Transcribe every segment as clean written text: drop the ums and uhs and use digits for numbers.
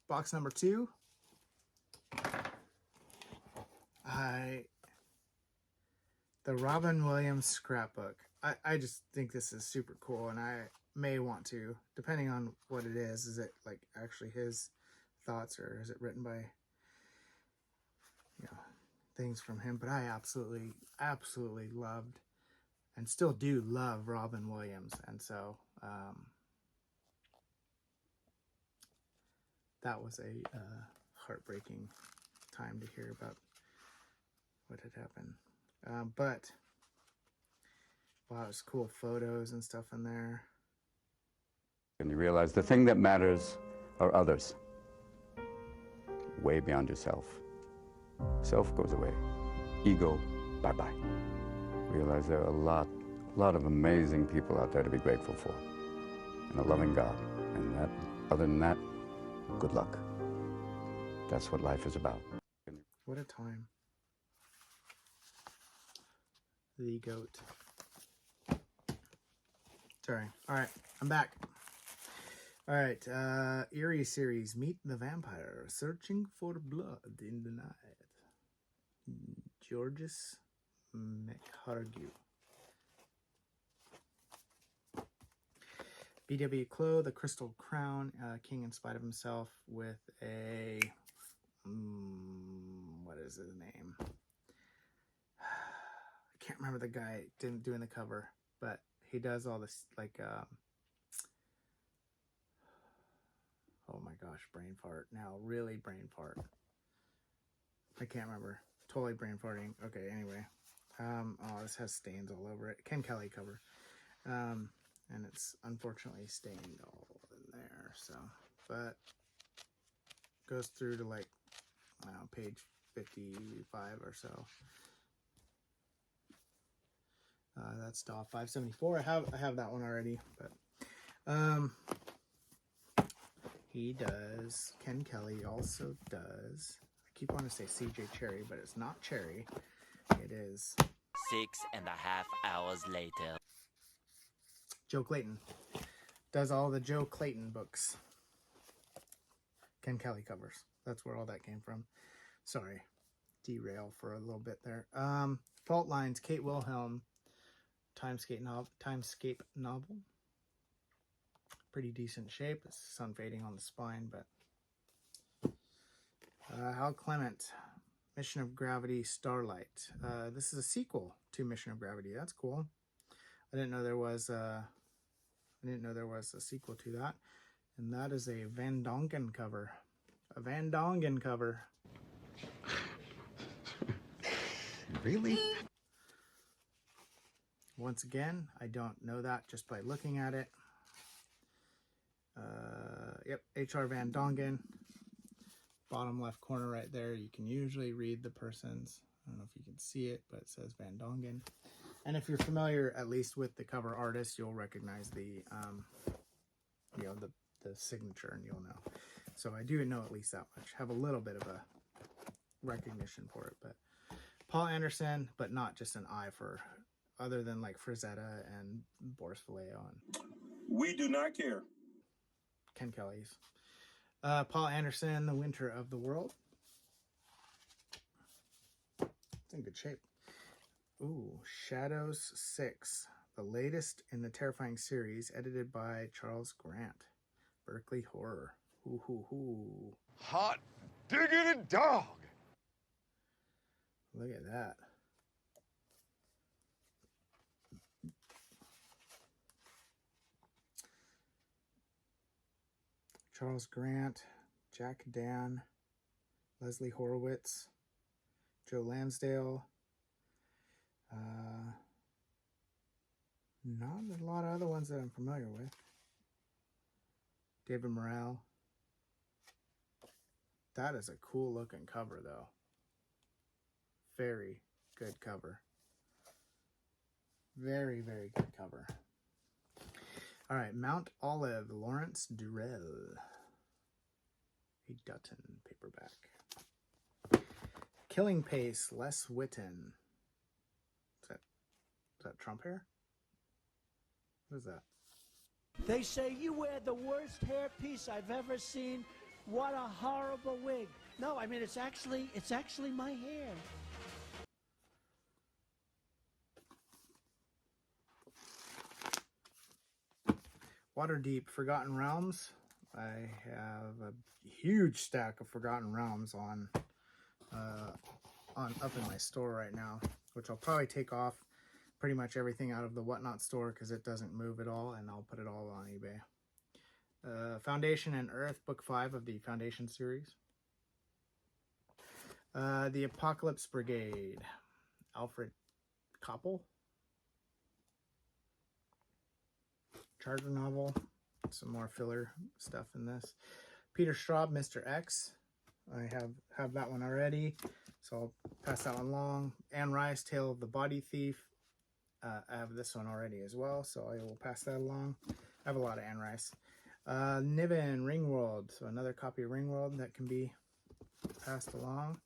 box number 2. The Robin Williams scrapbook. I just think this is super cool, and I may want to, depending on what it is. Is it like actually his thoughts, or is it written by, things from him? But I absolutely loved and still do love Robin Williams, and so that was a heartbreaking time to hear about what had happened. But wow, there's cool photos and stuff in there. And you realize the thing that matters are others, way beyond yourself. Self goes away, ego, bye-bye. Realize there are a lot of amazing people out there to be grateful for, and a loving God. And that, other than that, good luck. That's what life is about. What a time. The goat. Sorry. All right, I'm back. All right, Eerie series, Meet the Vampire, Searching for Blood in the Night. Georges McHargue. B.W. Clough, The Crystal Crown, king in spite of himself, with a, what is his name? I can't remember the guy doing the cover, but he does all this, like, oh my gosh, brain fart. Now, really brain fart. I can't remember. Totally brain farting. Okay, anyway. Oh, this has stains all over it. Ken Kelly cover. And it's unfortunately stained all in there, so. But goes through to, like, I don't know, page 55 or so. That's DAW 574. I have that one already, but he does. Ken Kelly also does. I keep wanting to say CJ Cherry, but it's not Cherry. It is 6.5 hours later. Joe Clayton. Does all the Joe Clayton books. Ken Kelly covers. That's where all that came from. Sorry. Derail for a little bit there. Fault Lines, Kate Wilhelm. Timescape novel. Pretty decent shape. It's sun fading on the spine, but Hal Clement, Mission of Gravity, Starlight. This is a sequel to Mission of Gravity. That's cool. I didn't know there was a sequel to that. And that is a Van Dongen cover. A Van Dongen cover. Really? Once again, I don't know that just by looking at it. Yep, H.R. Van Dongen. Bottom left corner right there, you can usually read the person's. I don't know if you can see it, but it says Van Dongen. And if you're familiar, at least with the cover artist, you'll recognize the, the signature, and you'll know. So I do know at least that much. Have a little bit of a recognition for it, but Paul Anderson, but not just an eye for, other than like Frazetta and Boris Vallejo. And we do not care. Ken Kelly's. Paul Anderson, The Winter of the World. It's in good shape. Ooh, Shadows 6, the latest in the Terrifying series, edited by Charles Grant. Berkeley Horror. Hoo hoo hoo. Hot diggity dog. Look at that. Charles Grant, Jack Dan, Leslie Horowitz, Joe Lansdale. Not a lot of other ones that I'm familiar with. David Morrell. That is a cool looking cover though. Very good cover. Very, very good cover. All right, Mount Olive, Lawrence Durrell. A Dutton paperback. Killing Pace, Les Witten. Is that Trump hair? What is that? They say you wear the worst hairpiece I've ever seen. What a horrible wig. No, I mean, it's actually my hair. Waterdeep Forgotten Realms. I have a huge stack of Forgotten Realms on up in my store right now, which I'll probably take off pretty much everything out of the Whatnot store because it doesn't move at all, and I'll put it all on eBay. Foundation and Earth, Book 5 of the Foundation series. The Apocalypse Brigade, Alfred Koppel. Charter novel, some more filler stuff in this. Peter Straub, Mr. X. I have that one already, so I'll pass that one along. Anne Rice, Tale of the Body Thief. I have this one already as well, so I will pass that along. I have a lot of Anne Rice. Niven, Ringworld, so another copy of Ringworld that can be passed along.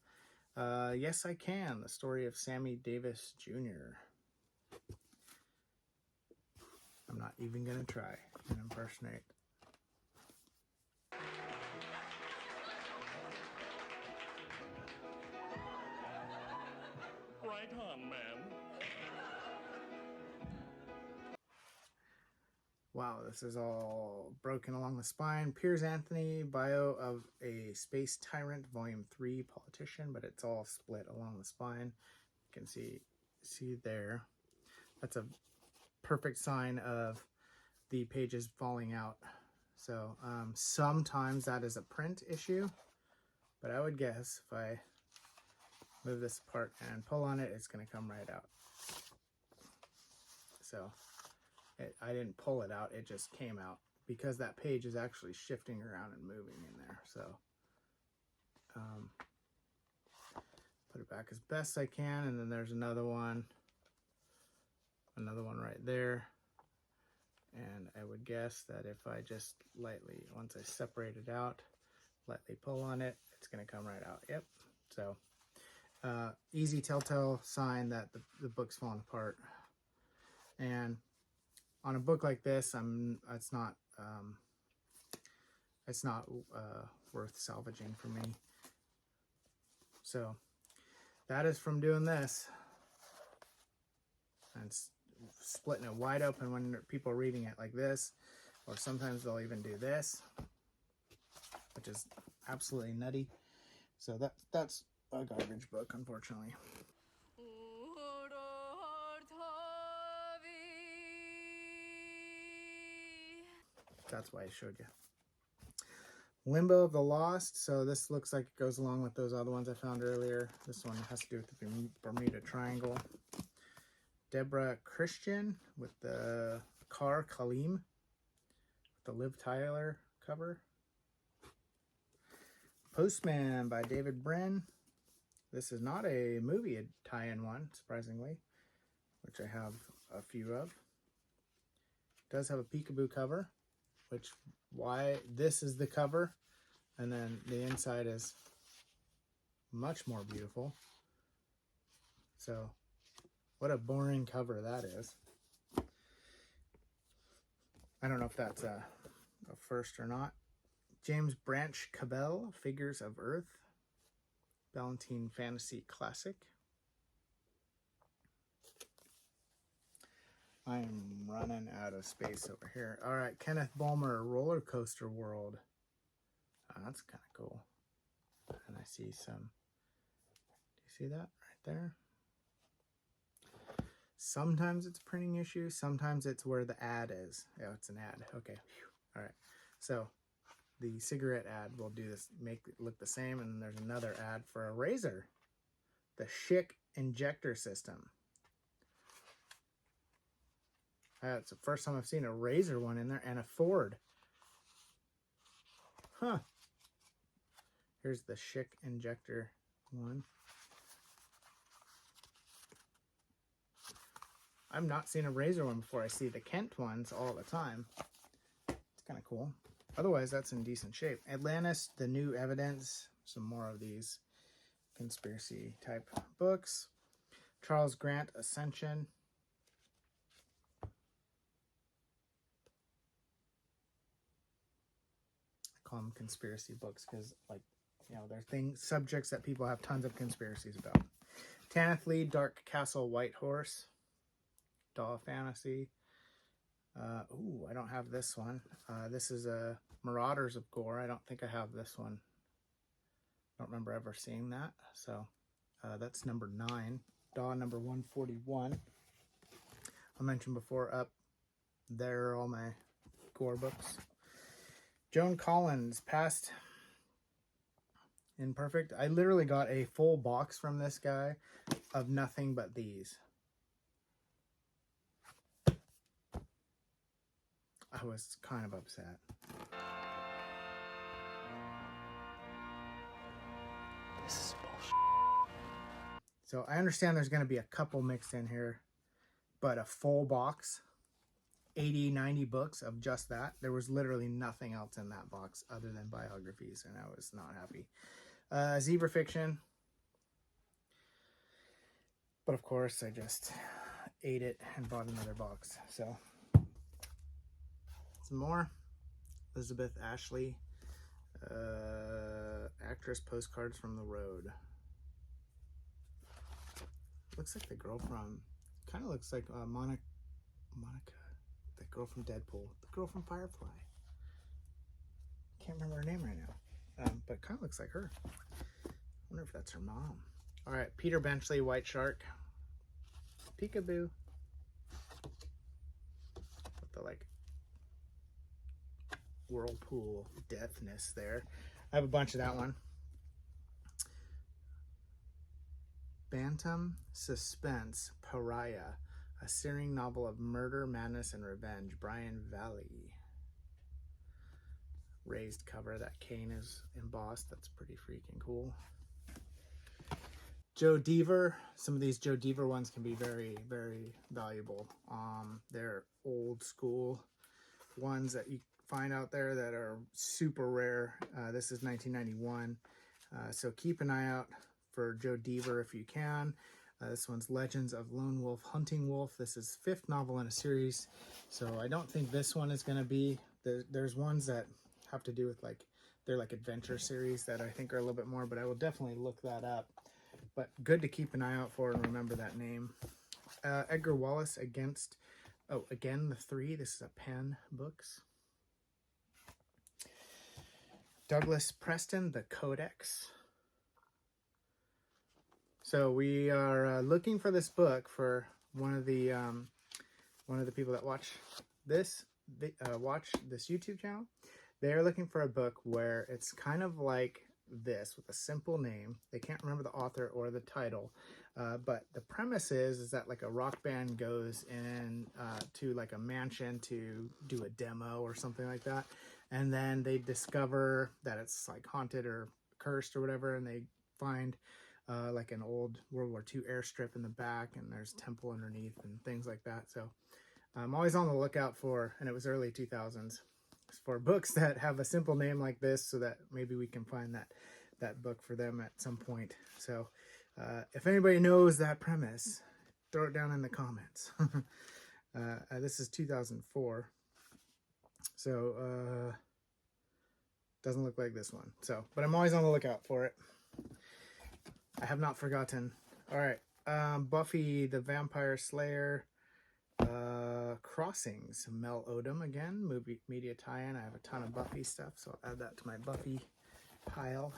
Yes, I Can, the story of Sammy Davis Jr. I'm not even going to try and impersonate. Right on, ma'am. Wow, this is all broken along the spine. Piers Anthony, Bio of a Space Tyrant, Volume 3, Politician, but it's all split along the spine. You can see there. That's a perfect sign of the pages falling out. So sometimes that is a print issue, but I would guess if I move this apart and pull on it, it's going to come right out. So I didn't pull it out, it just came out because that page is actually shifting around and moving in there. So put it back as best I can, and then there's another one right there. And I would guess that if I just lightly, once I separate it out, lightly pull on it, it's going to come right out. Yep. So easy telltale sign that the book's falling apart. And on a book like this, it's not worth salvaging for me. So that is from doing this and splitting it wide open when people are reading it like this, or sometimes they'll even do this, which is absolutely nutty. So that's a garbage book, unfortunately. That's why I showed you. Limbo of the Lost. So this looks like it goes along with those other ones I found earlier. This one has to do with the Bermuda Triangle. Deborah Christian with the Car Kalim, the Liv Tyler cover. Postman by David Brin. This is not a movie tie-in one, surprisingly, which I have a few of. It does have a peekaboo cover, which why this is the cover, and then the inside is much more beautiful. So what a boring cover that is. I don't know if that's a first or not. James Branch Cabell, Figures of Earth, Ballantine Fantasy Classic. I am running out of space over here. All right, Kenneth Bulmer, Roller Coaster World. Oh, that's kind of cool. And I see some, do you see that right there? Sometimes it's printing issue, sometimes it's where the ad is. Oh, it's an ad. Okay. All right. So the cigarette ad will do this, make it look the same, and then there's another ad for a razor. The Schick injector system. It's the first time I've seen a razor one in there, and a Ford. Huh. Here's the Schick injector one. I've not seen a razor one before. I see the Kent ones all the time. It's kind of cool. Otherwise, that's in decent shape. Atlantis, The New Evidence. Some more of these conspiracy type books. Charles Grant, Ascension. call them conspiracy books because, like, you know, they're subjects that people have tons of conspiracies about. Tanith Lee, Dark Castle, White Horse, Doll Fantasy. Ooh, I don't have this one. This is a Marauders of Gore. I don't think I have this one. Don't remember ever seeing that. So that's number 9. Daw number 141. I mentioned before, up there are all my Gore books. Joan Collins, Past Imperfect. I literally got a full box from this guy of nothing but these. I was kind of upset. This is bullshit. So I understand there's going to be a couple mixed in here, but a full box, 80, 90 books of just that. There was literally nothing else in that box other than biographies, and I was not happy. Zebra Fiction. But of course, I just ate it and bought another box. So, some more. Elizabeth Ashley. Actress Postcards from the Road. Looks like the girl from... Kind of looks like Monica. The girl from Deadpool. The girl from Firefly. Can't remember her name right now. But kind of looks like her. I wonder if that's her mom. All right, Peter Benchley, White Shark. Peekaboo. With the, like, whirlpool deathness there. I have a bunch of that one. Bantam Suspense, Pariah. A searing novel of murder, madness, and revenge. Brian Valley. Raised cover. That cane is embossed. That's pretty freaking cool. Joe Deaver. Some of these Joe Deaver ones can be very, very valuable. They're old school ones that you find out there that are super rare. This is 1991. So keep an eye out for Joe Deaver if you can. This one's Legends of Lone Wolf Hunting Wolf. This is 5th novel in a series. So I don't think this one is going to be... There's ones that have to do with, like, they're like adventure series that I think are a little bit more, but I will definitely look that up. But good to keep an eye out for and remember that name. Edgar Wallace Against... Oh, Again, the Three. This is a Penn Books. Douglas Preston, The Codex. So we are looking for this book for one of the people that watch this YouTube channel. They're looking for a book where it's kind of like this with a simple name. They can't remember the author or the title, but the premise is that like a rock band goes in to like a mansion to do a demo or something like that, and then they discover that it's like haunted or cursed or whatever, and they find like an old World War II airstrip in the back, and there's temple underneath and things like that. So I'm always on the lookout for, and it was early 2000s, for books that have a simple name like this, so that maybe we can find that book for them at some point. So if anybody knows that premise, throw it down in the comments. This is 2004, so doesn't look like this one. So, but I'm always on the lookout for it. I have not forgotten. All right, Buffy the Vampire Slayer. Crossings, Mel Odom again, movie media tie-in. I have a ton of Buffy stuff, so I'll add that to my Buffy pile.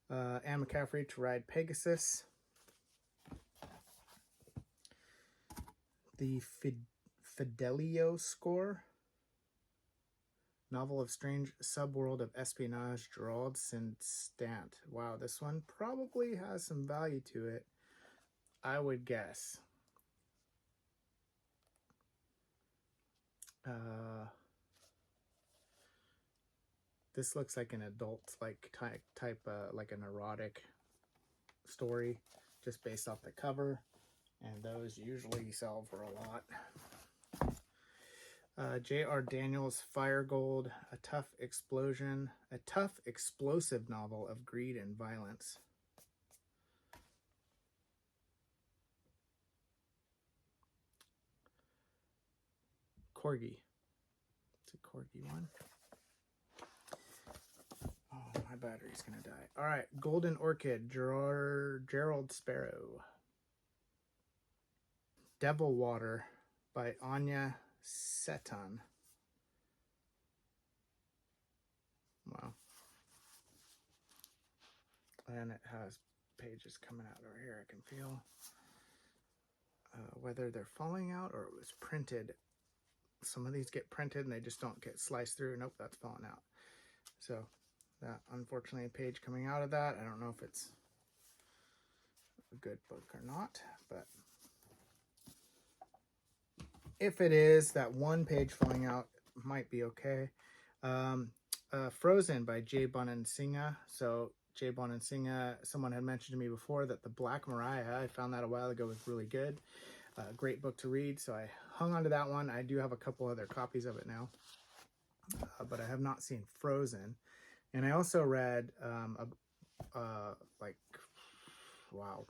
Anne McCaffrey, To Ride Pegasus. The Fidelio Score, novel of strange subworld of espionage, Gerald Stant. Wow, this one probably has some value to it, I would guess. This looks like an adult type like an erotic story, just based off the cover, and those usually sell for a lot. J.R. Daniels, Fire Gold, a tough explosive novel of greed and violence. Corgi. It's a Corgi one. my battery's gonna die. All right, Golden Orchid, Gerald Sparrow. Devil Water by Anya Seton. Wow. And it has pages coming out over here. I can feel whether they're falling out or it was printed. Some of these get printed and they just don't get sliced through. Nope, that's falling out. So that, unfortunately, a page coming out of that. I don't know if it's a good book or not, but if it is, that one page falling out might be okay. Frozen by Jay Bonansinga. So Jay Bonansinga, someone had mentioned to me before that the Black Mariah, I found that a while ago, was really good. Great book to read, so I hung on to that one. I do have a couple other copies of it now, but I have not seen Frozen. And I also read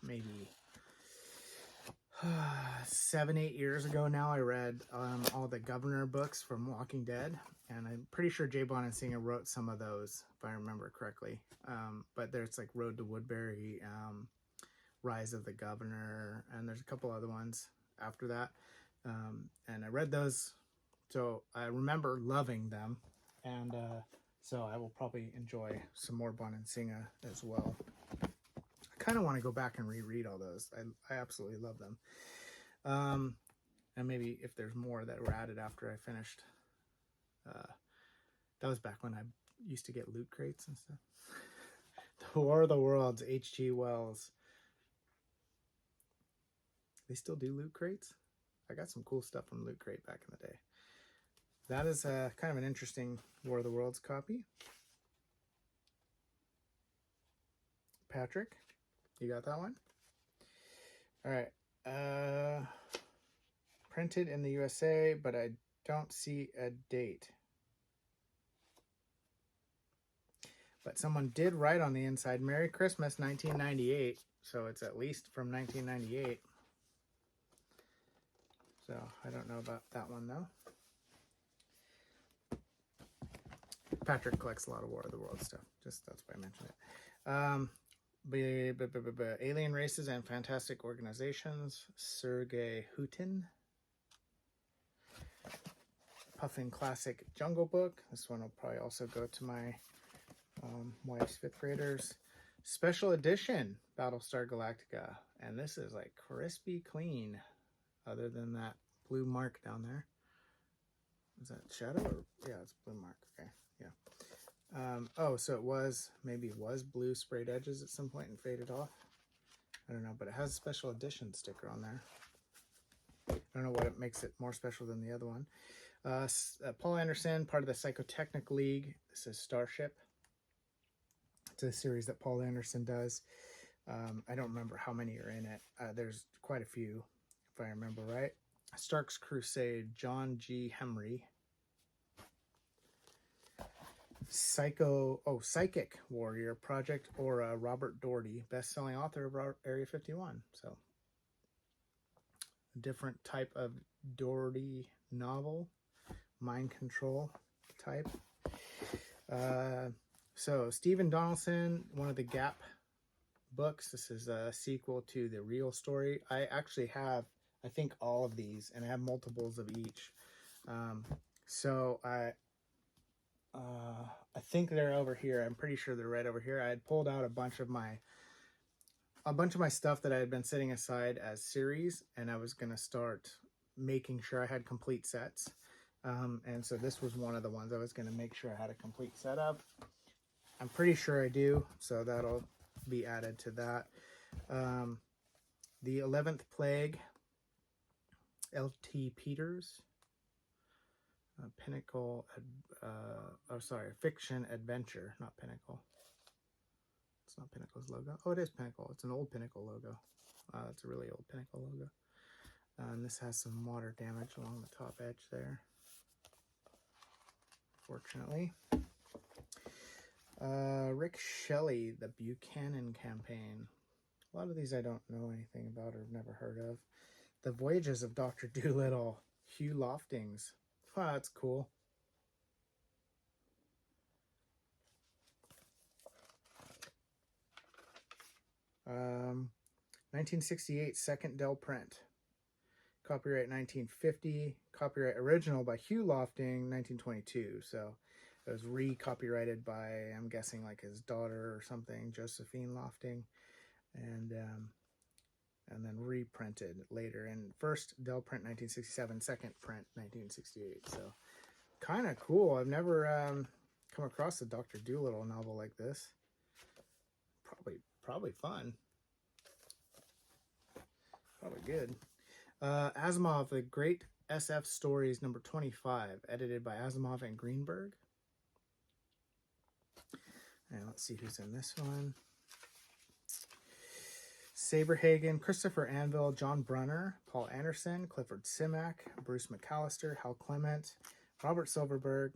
maybe 7-8 years ago now, I read all the Governor books from Walking Dead, and I'm pretty sure Jay Bonansinga wrote some of those, if I remember correctly. But there's like Road to Woodbury, Rise of the Governor, and there's a couple other ones after that. And I read those, so I remember loving them, and so I will probably enjoy some more Bonansinga as well. I kind of want to go back and reread all those. I absolutely love them. And maybe if there's more that were added after I finished. That was back when I used to get loot crates and stuff. The War of the Worlds, H.G. Wells. They still do loot crates? I got some cool stuff from Loot Crate back in the day. That is kind of an interesting War of the Worlds copy. Patrick, you got that one? All right. Printed in the USA, but I don't see a date. But someone did write on the inside, Merry Christmas, 1998. So it's at least from 1998. So I don't know about that one, though. Patrick collects a lot of War of the World stuff. Just that's why I mentioned it. Alien Races and Fantastic Organizations, Sergei Hutin. Puffin Classic Jungle Book. This one will probably also go to my wife's 5th graders. Special Edition, Battlestar Galactica. And this is like crispy clean, other than that blue mark down there. Is that shadow? Or, yeah, it's blue mark. Okay, yeah. Oh, so it was blue sprayed edges at some point and faded off. I don't know, but it has a special edition sticker on there. I don't know what it makes it more special than the other one. Paul Anderson, part of the Psychotechnic League. This is Starship. It's a series that Paul Anderson does. I don't remember how many are in it. There's quite a few, if I remember right. Stark's Crusade, John G. Hemry. Psychic Warrior, Project Aura, Robert Doherty, best-selling author of Area 51. So, a different type of Doherty novel, mind control type. So, Stephen Donaldson, one of the Gap books. This is a sequel to The Real Story. I actually have, I think, all of these, and I have multiples of each. So I think they're over here. I'm pretty sure they're right over here. I had pulled out a bunch of my stuff that I had been setting aside as series, and I was going to start making sure I had complete sets. And so this was one of the ones I was going to make sure I had a complete set of. I'm pretty sure I do, so that'll be added to that. The 11th Plague, L.T. Peters. Pinnacle, Fiction Adventure, not Pinnacle. It's not Pinnacle's logo. Oh, it is Pinnacle. It's an old Pinnacle logo. It's a really old Pinnacle logo. And this has some water damage along the top edge there, fortunately. Rick Shelley, The Buchanan Campaign. A lot of these I don't know anything about or have never heard of. The Voyages of Dr. Dolittle, Hugh Loftings. Wow, that's cool. 1968, second Dell print. Copyright 1950. Copyright original by Hugh Lofting, 1922. So it was re-copyrighted by, I'm guessing, like his daughter or something, Josephine Lofting, and then reprinted later. And first Dell print 1967, second print 1968. So kind of cool. I've never come across a Dr. Dolittle novel like this. Probably fun. Probably good. Asimov, The Great SF Stories, number 25, edited by Asimov and Greenberg. And let's see who's in this one. Saberhagen, Christopher Anvil, John Brunner, Paul Anderson, Clifford Simak, Bruce McAllister, Hal Clement, Robert Silverberg,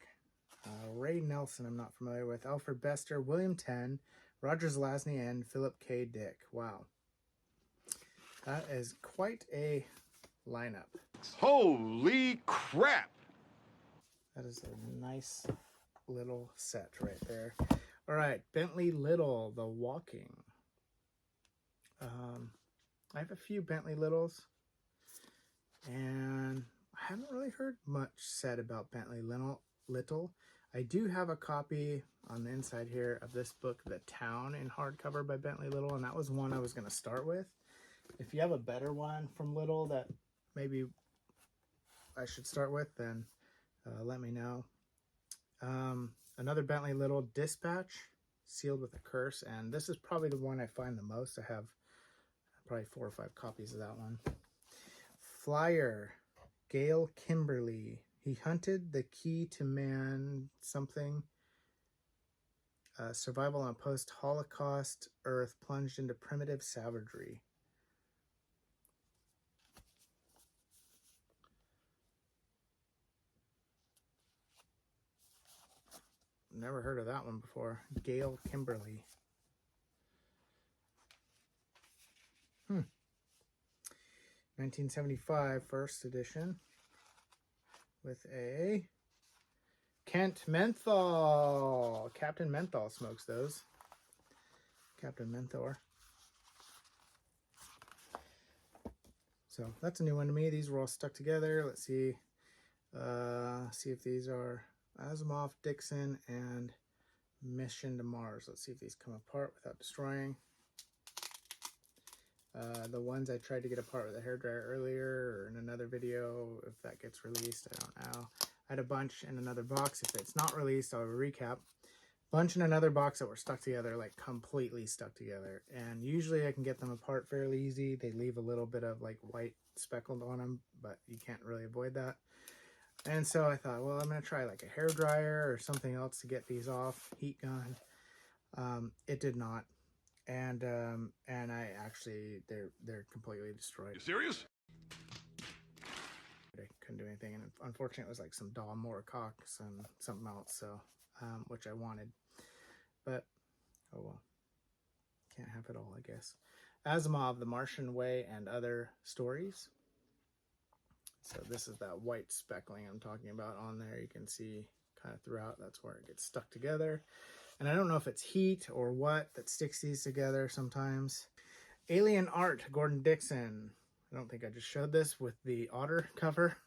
Ray Nelson, I'm not familiar with, Alfred Bester, William Tenn, Roger Zelazny, and Philip K. Dick. Wow. That is quite a lineup. Holy crap! That is a nice little set right there. All right, Bentley Little, The Walking. I have a few Bentley Littles, and I haven't really heard much said about Bentley Little. I do have a copy on the inside here of this book, The Town, in hardcover by Bentley Little, and that was one I was going to start with. If you have a better one from Little that maybe I should start with, then let me know. Another Bentley Little, Dispatch, Sealed with a Curse, and this is probably the one I find the most. I have probably 4 or 5 copies of that one. Flyer, Gail Kimberly. He hunted the key to man something. Survival on a post-Holocaust Earth plunged into primitive savagery. Never heard of that one before. Gail Kimberly. 1975, first edition, with a Kent Menthol. Captain Menthol smokes those. Captain Menthor. So that's a new one to me. These were all stuck together. Let's see. See if these are Asimov, Dixon, and Mission to Mars. Let's see if these come apart without destroying. The ones I tried to get apart with a hairdryer earlier, or in another video, if that gets released, I don't know. I had a bunch in another box. If it's not released, I'll recap. Bunch in another box that were stuck together, like completely stuck together. And usually I can get them apart fairly easy. They leave a little bit of like white speckled on them, but you can't really avoid that. And so I thought, well, I'm going to try like a hairdryer or something else to get these off. Heat gun. It did not. And I actually, they're completely destroyed. You serious? I couldn't do anything, and unfortunately it was like some Daw Moorcock and something else, so which I wanted, but oh well, can't have it all, I guess. Asimov, The Martian Way and Other Stories. So this is that white speckling I'm talking about on there. You can see kind of throughout, that's where it gets stuck together. And I don't know if it's heat or what that sticks these together sometimes. Alien Art, Gordon Dixon. I don't think I just showed this with the otter cover.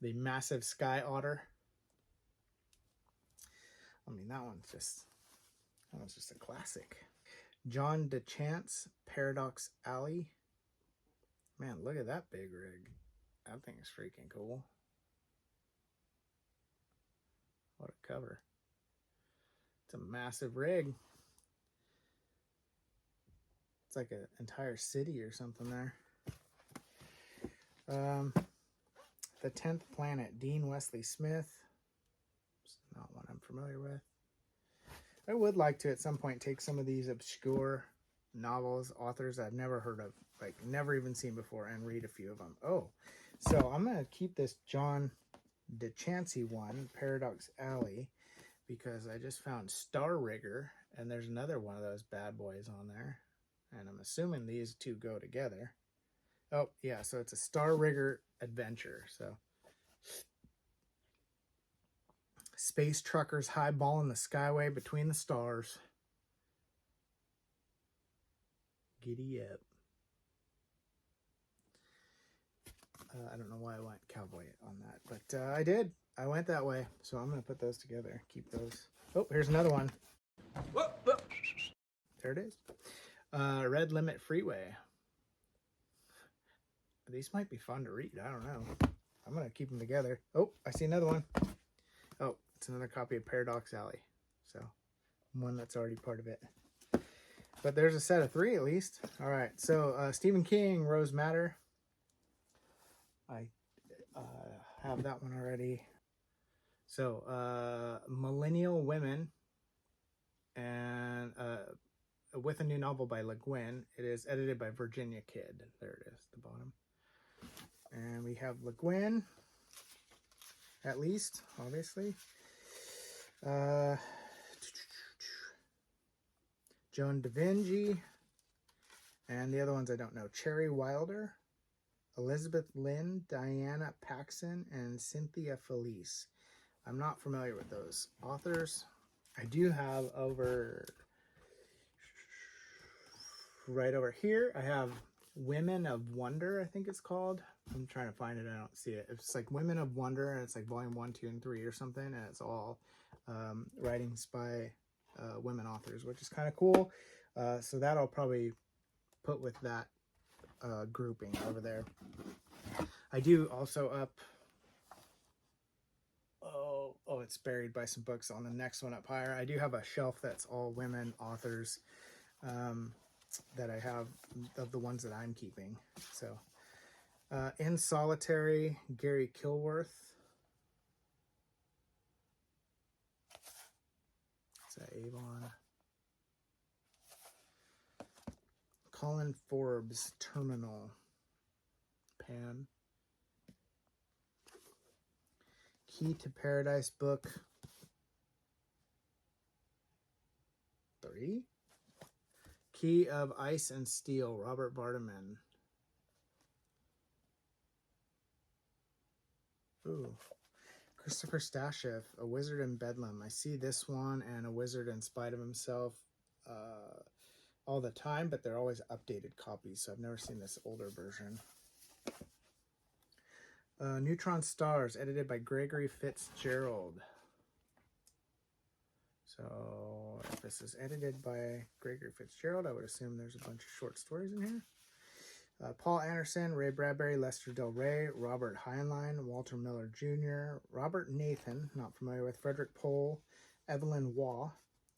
The massive sky otter. I mean, that one's just a classic. John DeChance, Paradox Alley. Man, look at that big rig. That thing is freaking cool. What a cover. It's a massive rig. It's like an entire city or something there. The 10th Planet, Dean Wesley Smith. It's not one I'm familiar with. I would like to at some point take some of these obscure novels, authors I've never heard of, like never even seen before, and read a few of them. Oh, so I'm going to keep this John DeChancy one, Paradox Alley, because I just found Star Rigger, and there's another one of those bad boys on there. And I'm assuming these two go together. Oh, yeah, so it's a Star Rigger adventure. So, space truckers highballing the skyway between the stars. Giddy up. I don't know why I went cowboy on that, but I did. I went that way, so I'm going to put those together. Keep those. Oh, here's another one. Whoa, whoa. There it is. Red Limit Freeway. These might be fun to read. I don't know. I'm going to keep them together. Oh, I see another one. Oh, it's another copy of Paradox Alley. So, one that's already part of it. But there's a set of 3 at least. All right. So, Stephen King, Rose Matter. I have that one already. So, Millennial Women. And with a new novel by Le Guin. It is edited by Virginia Kidd. There it is, the bottom. And we have Le Guin, at least, obviously. Joan Da Vinci. And the other ones I don't know. Cherry Wilder, Elizabeth Lynn, Diana Paxson, and Cynthia Felice. I'm not familiar with those authors. I do have right over here, I have Women of Wonder, I think it's called. I'm trying to find it. I don't see it. It's like Women of Wonder, and it's like volume 1, 2, and 3 or something. And it's all writings by women authors, which is kind of cool. So that I'll probably put with that grouping over there. I do also up. Oh, it's buried by some books on the next one up higher. I do have a shelf that's all women authors. That I have of the ones that I'm keeping. So, In Solitary, Gary Kilworth. Is that Avon? Colin Forbes, Terminal. Pan. Key to Paradise book 3. Key of Ice and Steel, Robert Vardaman. Ooh. Christopher Stasheff, A Wizard in Bedlam. I see this one and A Wizard in Spite of Himself all the time, but they're always updated copies, so I've never seen this older version. Neutron Stars, edited by Gregory Fitzgerald. So if this is edited by Gregory Fitzgerald, I would assume there's a bunch of short stories in here. Paul Anderson, Ray Bradbury, Lester Del Rey, Robert Heinlein, Walter Miller Jr., Robert Nathan, not familiar with, Frederick Pohl, Evelyn Waugh,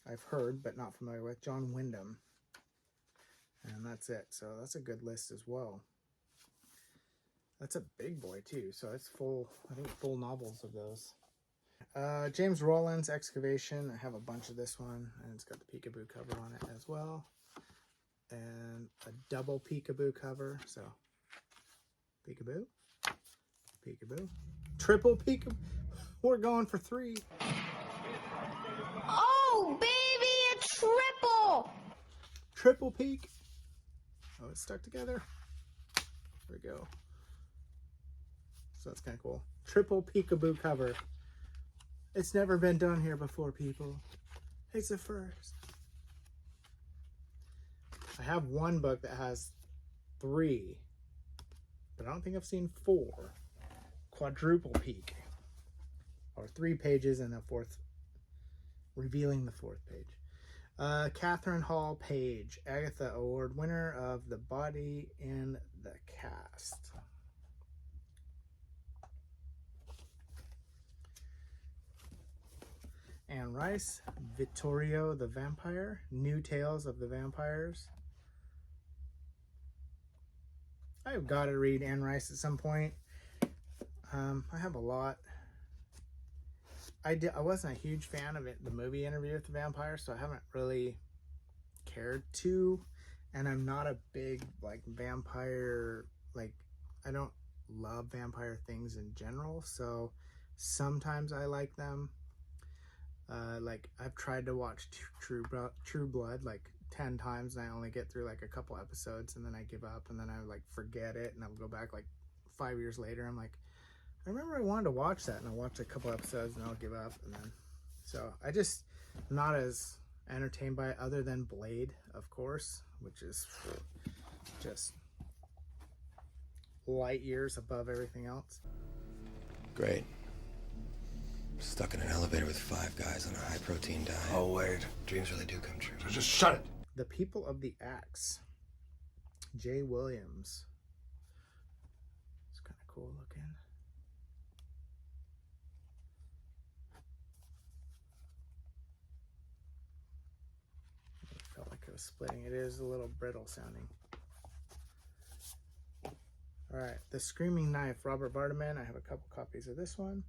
I've heard but not familiar with, John Wyndham. And that's it. So that's a good list as well. That's a big boy too. So it's full, I think full novels of those. James Rowland's Excavation. I have a bunch of this one, and it's got the peekaboo cover on it as well. And a double peekaboo cover. So, peekaboo, peekaboo, triple peekaboo. We're going for 3. Oh, baby, a triple! Triple peek. Oh, it's stuck together. There we go. So that's kind of cool. Triple peekaboo cover. It's never been done here before, people. It's a first. I have one book that has 3, but I don't think I've seen 4. Quadruple peek. Or 3 pages and a 4th, revealing the 4th page. Catherine Hall Page, Agatha Award winner of The Body in the Cast. Anne Rice, Vittorio the Vampire, New Tales of the Vampires. I've got to read Anne Rice at some point. I have a lot. I wasn't a huge fan of it, the movie Interview with the Vampire, so I haven't really cared to. And I'm not a big vampire, I don't love vampire things in general, so sometimes I like them. I've tried to watch True Blood 10 times, and I only get through a couple episodes, and then I give up, and then I forget it, and I'll go back 5 years later. I'm like, I remember I wanted to watch that, and I'll watch a couple episodes, and I'll give up, and then so I just not as entertained by it, other than Blade, of course, which is just light years above everything else. Great. Stuck in an elevator with 5 guys on a high-protein diet. Oh, wait. Dreams really do come true. So just shut it. The People of the Axe. Jay Williams. It's kind of cool looking. I felt like it was splitting. It is a little brittle sounding. Alright, The Screaming Knife, Robert Vardaman. I have a couple copies of this one.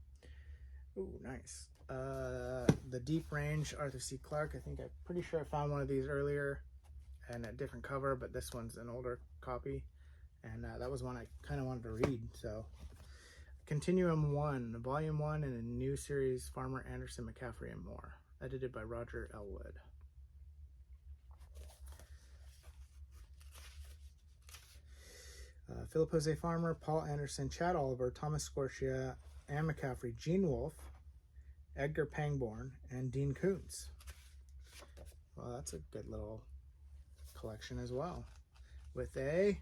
Ooh, nice. The Deep Range, Arthur C. Clarke. I'm pretty sure I found one of these earlier and a different cover, but this one's an older copy. And that was one I kind of wanted to read. So, Continuum 1, Volume 1, and a new series, Farmer, Anderson, McCaffrey, and More. Edited by Roger Elwood. Philip Jose Farmer, Paul Anderson, Chad Oliver, Thomas Scorsia, Anne McCaffrey, Gene Wolfe, Edgar Pangborn, and Dean Koontz. Well, that's a good little collection as well. With a...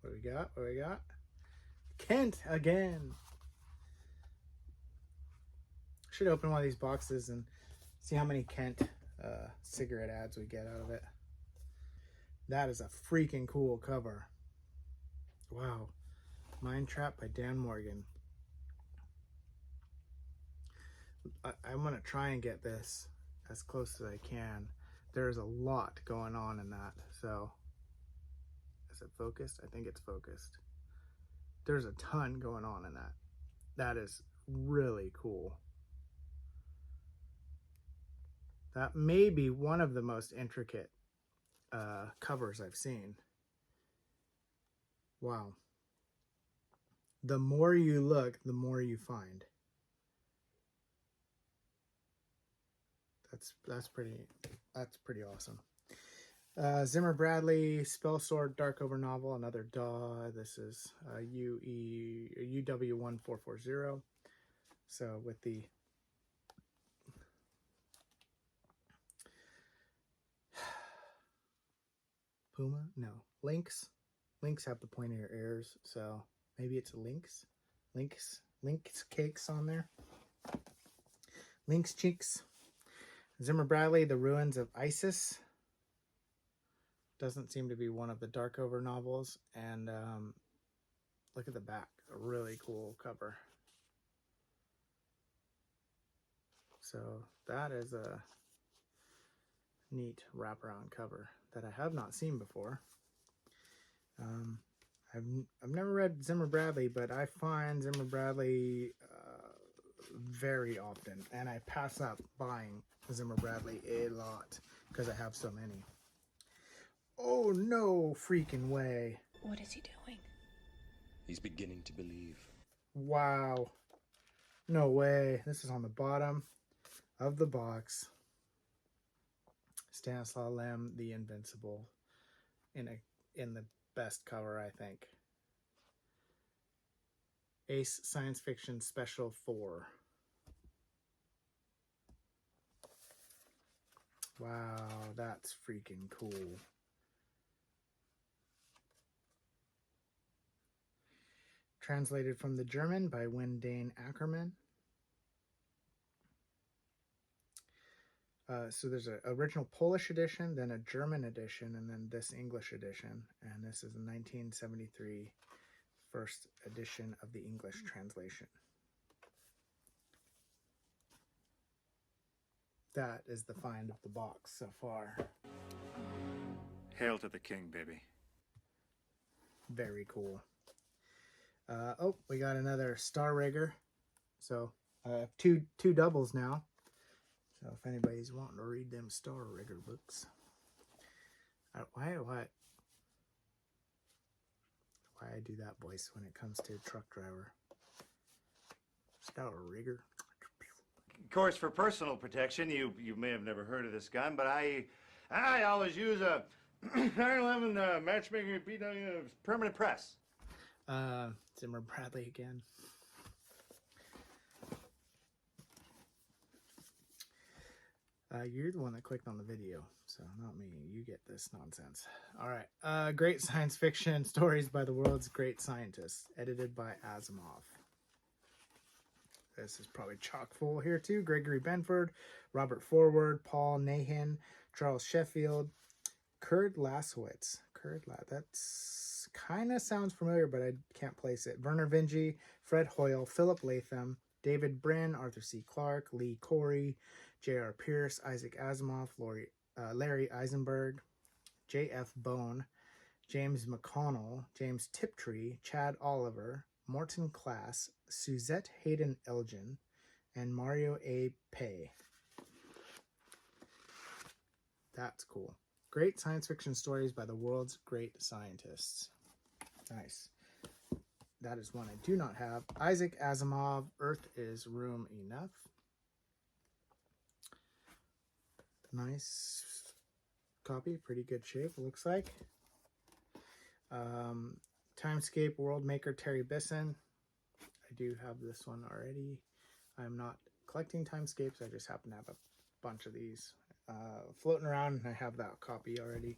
What do we got? Kent again! Should open one of these boxes and see how many Kent cigarette ads we get out of it. That is a freaking cool cover. Wow. Mind Trap by Dan Morgan. I'm going to try and get this as close as I can. There's a lot going on in that. So, is it focused? I think it's focused. There's a ton going on in that. That is really cool. That may be one of the most intricate covers I've seen. Wow. The more you look, the more you find. That's pretty awesome. Zimmer Bradley, Spell Sword, Darkover novel, another DAW. This is UW1440. So with the Puma? No. Lynx. Lynx have the pointier ears, so maybe it's a lynx. Lynx cakes on there. Lynx cheeks. Zimmer Bradley, The Ruins of Isis. Doesn't seem to be one of the Darkover novels. And look at the back. A really cool cover. So that is a neat wraparound cover that I have not seen before. I've never read Zimmer Bradley, but I find Zimmer Bradley very often, and I pass up buying Zimmer Bradley a lot because I have so many. Oh no freaking way. What is he doing? He's beginning to believe. Wow. No way. This is on the bottom of the box. Stanislaw Lem, The Invincible, in the best cover, I think. Ace Science Fiction Special 4. Wow, that's freaking cool. Translated from the German by Wendane Ackerman. So there's an original Polish edition, then a German edition, and then this English edition. And this is a 1973 first edition of the English translation. That is the find of the box so far. Hail to the king, baby. Very cool. Oh, we got another Star Rigger. So I have two doubles now. So if anybody's wanting to read them Star Rigger books. Why I do that voice when it comes to truck driver. Star Rigger. Of course, for personal protection, you may have never heard of this gun, but I always use a 911 matchmaker permanent press. Zimmer Bradley again. You're the one that clicked on the video, So not me. You get this nonsense. All right. Great science fiction stories by the world's great scientists, edited by Asimov. This is probably chock full here too. Gregory Benford, Robert Forward, Paul Nahin, Charles Sheffield, Kurt Lasowitz. That's kind of sounds familiar, but I can't place it. Werner Vinge, Fred Hoyle, Philip Latham, David Brin, Arthur C. Clarke, Lee Corey, J.R. Pierce, Isaac Asimov, Larry Eisenberg, J.F. Bone, James McConnell, James Tiptree, Chad Oliver, Morton Klass, Suzette Hayden Elgin, and Mario A. Pei. That's cool. Great science fiction stories by the world's great scientists. Nice. That is one I do not have. Isaac Asimov, Earth is Room Enough. Nice copy. Pretty good shape, it looks like. Timescape World Maker Terry Bisson. I do have this one already. I'm not collecting Timescapes. I just happen to have a bunch of these floating around, and I have that copy already.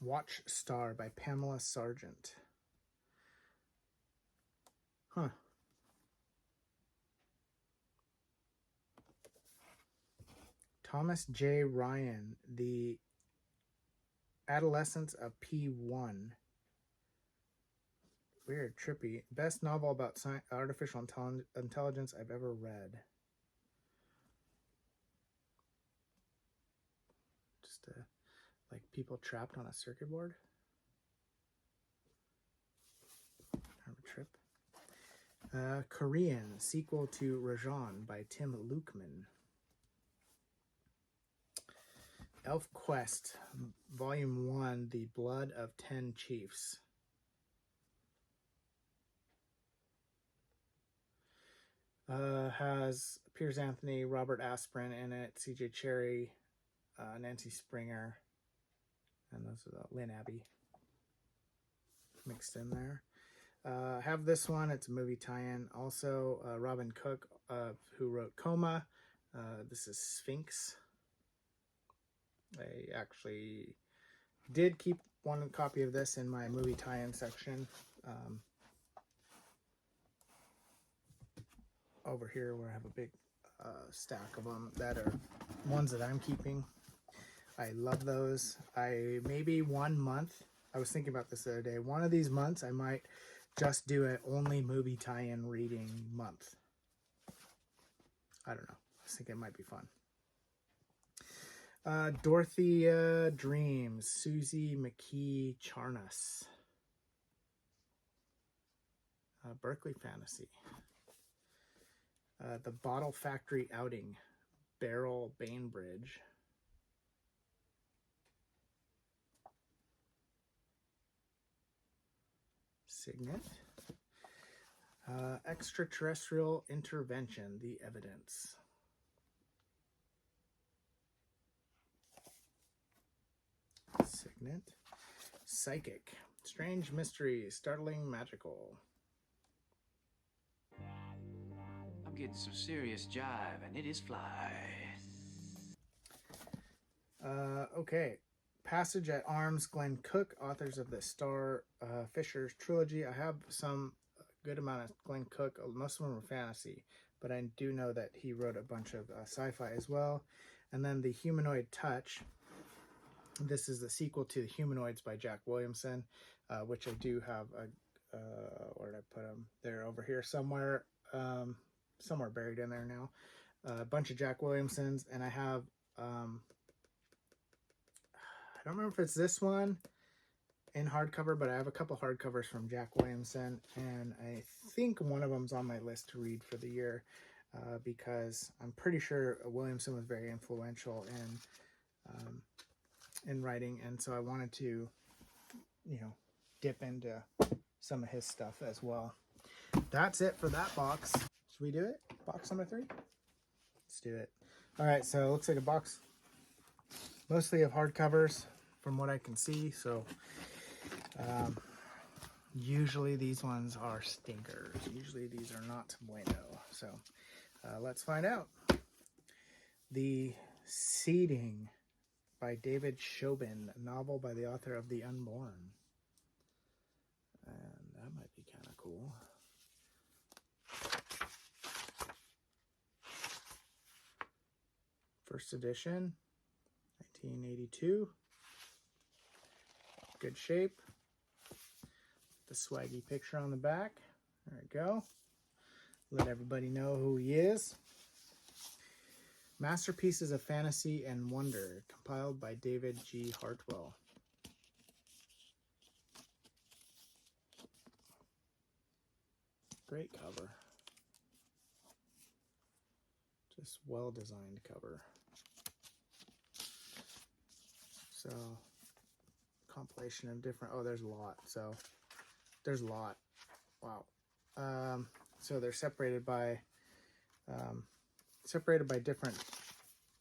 Watch Star by Pamela Sargent. Huh. Thomas J. Ryan, The Adolescence of P1. Weird, trippy. Best novel about artificial intelligence I've ever read. Just like people trapped on a circuit board. Have a trip. Korean, sequel to Rajan by Tim Lukeman. Elf Quest, Volume 1, The Blood of 10 Chiefs. Has Piers Anthony, Robert Aspirin in it, CJ Cherry, Nancy Springer, and those are the Lynn Abbey mixed in there. Have this one. It's a movie tie-in. Also, Robin Cook, who wrote Coma. This is Sphinx. I actually did keep one copy of this in my movie tie-in section. Over here where I have a big stack of them that are ones that I'm keeping. I love those. Maybe 1 month, I was thinking about this the other day, one of these months I might just do an only movie tie-in reading month. I don't know. I was thinking it might be fun. Dorothea Dreams, Susie McKee Charnas. Berkeley Fantasy. The Bottle Factory Outing, Beryl Bainbridge. Signet. Extraterrestrial Intervention, The Evidence. Signet. Psychic, Strange Mysteries, Startling Magical. I'm getting some serious jive, and it is fly. Okay. Passage at Arms, Glenn Cook, authors of the Star Fisher's trilogy. I have some good amount of Glenn Cook. Most of them are fantasy, but I do know that he wrote a bunch of sci-fi as well. And then The Humanoid Touch. This is the sequel to The Humanoids by Jack Williamson, which I do have. Where did I put them? They're over here somewhere. Somewhere buried in there now. A bunch of Jack Williamsons, and I have. I don't remember if it's this one in hardcover, but I have a couple hardcovers from Jack Williamson, and I think one of them's on my list to read for the year because I'm pretty sure Williamson was very influential in writing, and so I wanted to, dip into some of his stuff as well. That's it for that box. Should we do it? Box number 3? Let's do it. All right, so it looks like a box mostly of hardcovers from what I can see. So usually these ones are stinkers. Usually these are not bueno. So let's find out. The Seeding by David Shobin, a novel by the author of The Unborn. And that might be kind of cool. First edition, 1982. Good shape. The swaggy picture on the back. There we go. Let everybody know who he is. Masterpieces of Fantasy and Wonder, compiled by David G. Hartwell. Great cover. Just well-designed cover. So, compilation of different, oh, there's a lot. So, there's a lot. Wow. So they're separated by different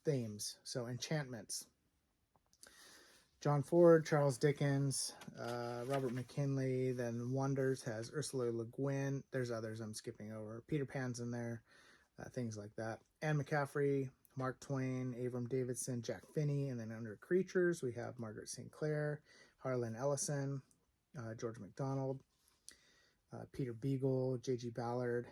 themes. So enchantments. John Ford, Charles Dickens, Robert McKinley. Then Wonders has Ursula Le Guin. There's others I'm skipping over. Peter Pan's in there. Things like that. Anne McCaffrey, Mark Twain, Abram Davidson, Jack Finney. And then under Creatures, we have Margaret St. Clair, Harlan Ellison, George MacDonald, Peter Beagle, J.G. Ballard.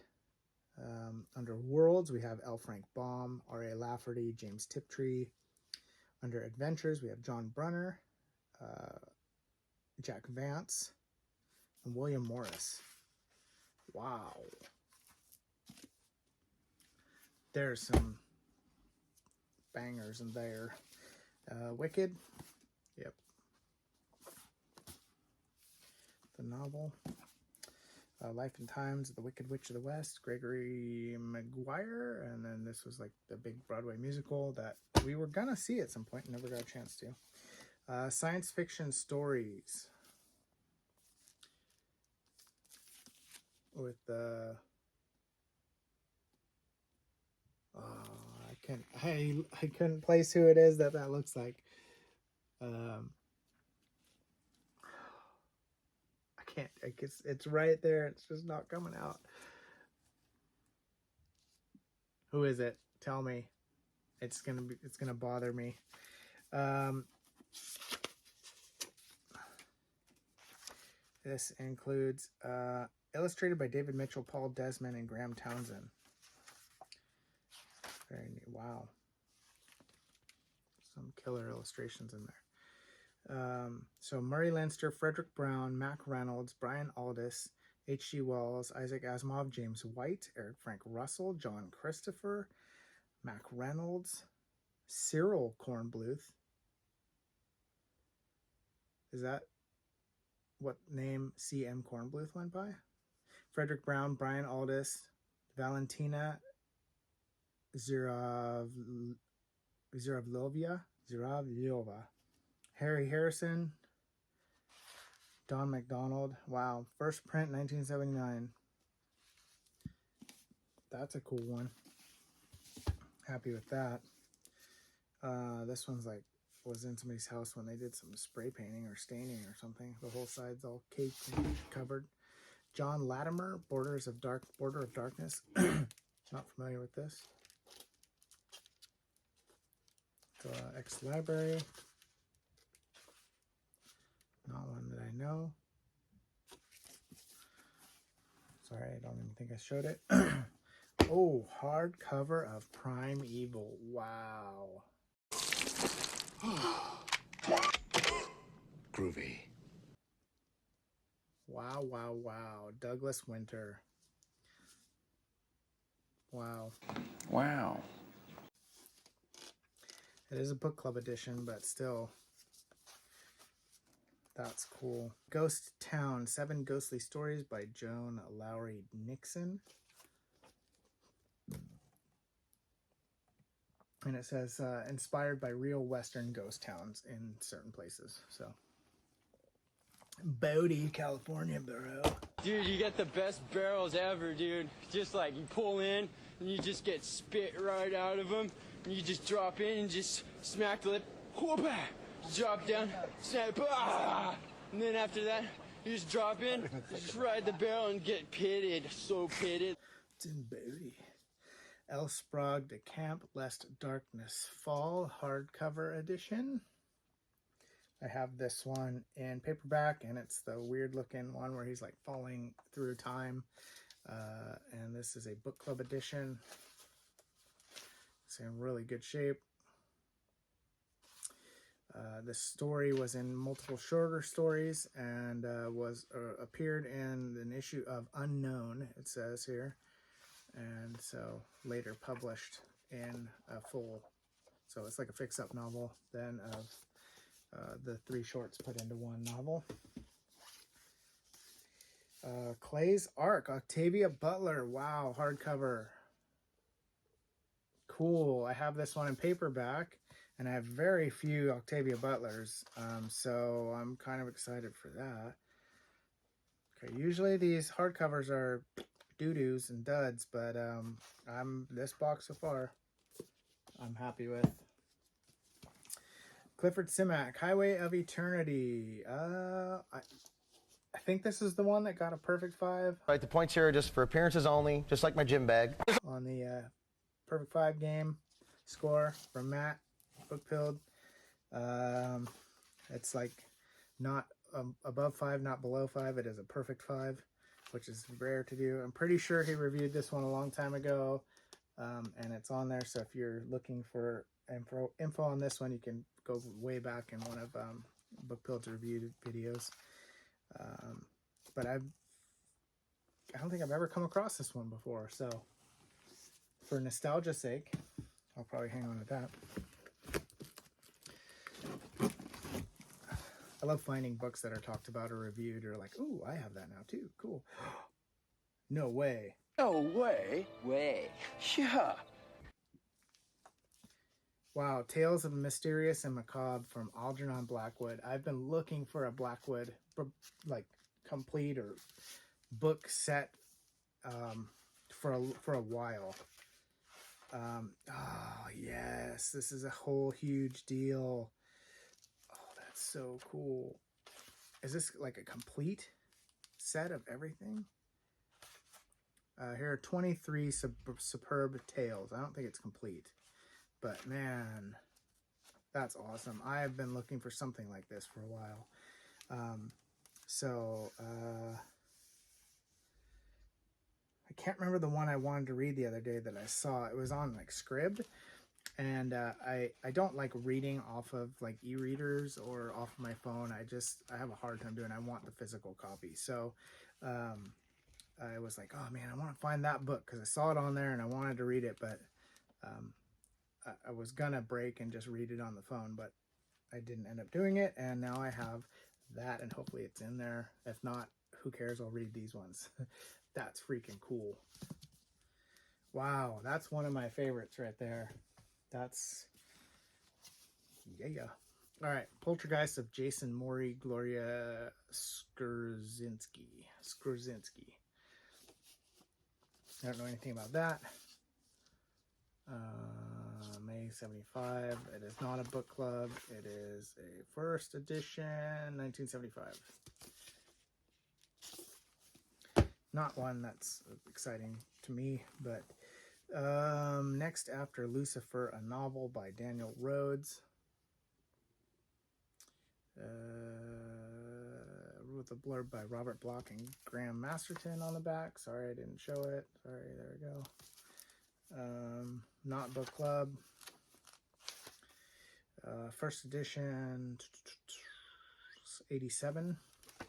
Under Worlds, we have L. Frank Baum, R.A. Lafferty, James Tiptree. Under Adventures, we have John Brunner, Jack Vance, and William Morris. Wow. There's some bangers in there. Wicked. Yep. The novel. Life and Times of the Wicked Witch of the West, Gregory Maguire, and then this was like the big Broadway musical that we were gonna see at some point and never got a chance to. Science fiction stories with I couldn't place who it is that looks like. I guess it's right there. It's just not coming out. Who is it? Tell me. It's gonna bother me. This includes illustrated by David Mitchell, Paul Desmond, and Graham Townsend. Very neat. Wow. Some killer illustrations in there. So Murray Leinster, Frederick Brown, Mac Reynolds, Brian Aldiss, H.G. Wells, Isaac Asimov, James White, Eric Frank Russell, John Christopher, Mac Reynolds, Cyril Kornbluth. Is that what name C.M. Kornbluth went by? Frederick Brown, Brian Aldiss, Valentina Ziravlova, Harry Harrison, Don McDonald. Wow. First print, 1979. That's a cool one. Happy with that. This one's like, was in somebody's house when they did some spray painting or staining or something. The whole side's all caked and covered. John Latimer, Border of Darkness. Not familiar with this. Ex-Library. Not one that I know. Sorry, I don't even think I showed it. Oh, hardcover of Prime Evil. Wow. Groovy. Wow, wow, wow. Douglas Winter. Wow. Wow. It is a book club edition, but still, that's cool. Ghost Town, 7 Ghostly Stories by Joan Lowry Nixon. And it says, inspired by real Western ghost towns in certain places. So, Bodie, California, bro. Dude, you get the best barrels ever, dude. Just like you pull in and you just get spit right out of them. And you just drop in and just smack the lip. Whoop, drop down, snap, and then after that, you just drop in, just ride the barrel and get pitted. So pitted. It's in Bodie. Elsprog de Camp, Lest Darkness Fall, hardcover edition. I have this one in paperback, and it's the weird looking one where he's like falling through time. And this is a book club edition. It's in really good shape. This story was in multiple shorter stories and appeared in an issue of Unknown, it says here. And so later published in a full. So it's like a fix-up novel then of the 3 shorts put into one novel. Clay's Ark, Octavia Butler. Wow, hardcover. Cool. I have this one in paperback, and I have very few Octavia Butlers, so I'm kind of excited for that. Okay, usually these hardcovers are doo-doos and duds, but this box so far, I'm happy with. Clifford Simak, Highway of Eternity. I think this is the one that got a perfect 5. Right, the points here are just for appearances only, just like my gym bag. On the perfect 5 game score from Matt Bookpilled. It's like not above 5, not below 5. It is a perfect 5, which is rare to do. I'm pretty sure he reviewed this one a long time ago, and it's on there. So if you're looking for info on this one, you can go way back in one of Bookpilled's reviewed videos. But I don't think I've ever come across this one before, so for nostalgia's sake, I'll probably hang on to that. I love finding books that are talked about or reviewed or like, ooh, I have that now too. Cool. No way. No way. Way. Yeah. Wow, Tales of the Mysterious and Macabre from Algernon Blackwood. I've been looking for a Blackwood, like, complete or book set for a while. Oh, yes, this is a whole huge deal. Oh, that's so cool. Is this like a complete set of everything? Here are 23 superb tales. I don't think it's complete. But man, that's awesome. I have been looking for something like this for a while. I can't remember the one I wanted to read the other day that I saw. It was on like Scribd. And I don't like reading off of like e-readers or off of my phone. I have a hard time doing it. I want the physical copy. So I was like, oh man, I want to find that book because I saw it on there and I wanted to read it, but I was gonna break and just read it on the phone, but I didn't end up doing it, and now I have that, and hopefully it's in there. If not, who cares? I'll read these ones. That's freaking cool. Wow, that's one of my favorites right there. That's yeah. All right, Poltergeist of Jason Mori, Gloria Skurzinski. I don't know anything about that. May 75. It is not a book club. It is a first edition, 1975. Not one that's exciting to me, but next after Lucifer, a novel by Daniel Rhodes. With a blurb by Robert Bloch and Graham Masterton on the back. Sorry I didn't show it. Sorry, there we go. Not book club. First edition, 87. I